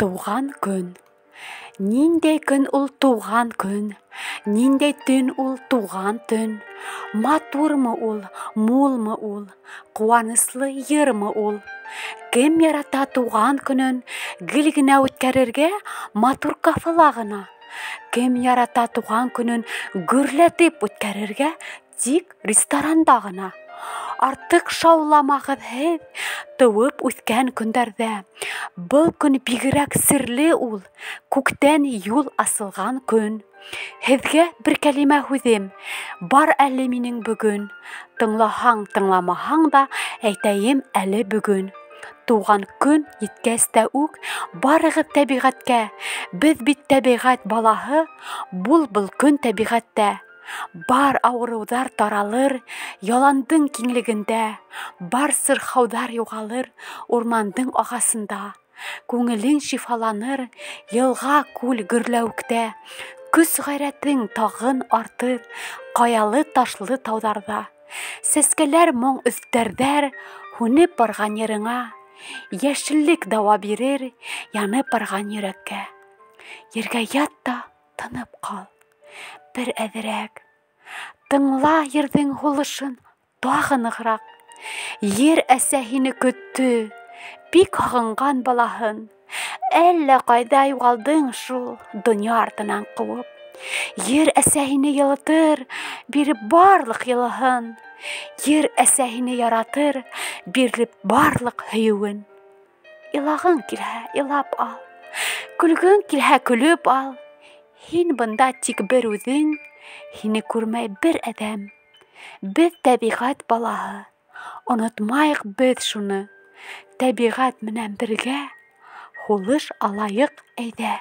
Туған күн. Ниндәй көн ул туған көн, ниндәй төн ул туған төн. Матурмы ул, мулмы ул, куаныслы йырмы ул. Кем ярата туған көнен, гел генә үткәрергә матур кафела гына. Кем ярата туған көнен гөрләтеп үткәрергә тик ресторанда гына. Артык шауламагыз һеҙ тыуып үҫкән көндәрҙә. Был көн бигерәк серле ул, күктән юл асылған көн. Һеҙгә бер кәлимә һүҙем бар әле минең бөгөн. Тыңлаһаң, тыңламаһаң да әйтәйем әле бөгөн. Туған көн еткәс тә үк барығыҙ тәбиғәткә. Беҙ бит тәбиғәт балаһы, бул был көн тәбиғәттә. Бар ауырыуҙар таралыр яландың киңлегендә, бар сырхауҙар юғалыр урмандың ағасында. Күңелең шифаланыр йылға күл гөрләүектә, көс ғәйрәтең тағын артыр ҡаялы ташлы тауҙарҙа. Сәскәләр моң өҫтәрҙәр һүнеп барған йырыңа, йәшеллек дауа бирер янып барған йөрәккә. Ергә ят та тынып ҡал. Бер әҙерәк. Тыңла йырҙың һулышын тағы нығыраҡ. Ер әсә һине көттө, бик һағынған балаһын. Әллә ҡайҙа юғалдың шул донъя артынан ҡыуып. Ер әсә һине йылытыр, биреп барлыҡ йылыһын. Ер әсә һине яратыр, биреп барлыҡ һөйөүен. Илағың килһә, илап ал. Көлгөң килһә, көлөп ал. Һин бында тик бер үҙең, һине күрмәй бер әҙәм. Беҙ тәбиғәт балаһы, онотмайыҡ беҙ шуны. Тәбиғәт менән бергә һулыш алайыҡ әйҙә.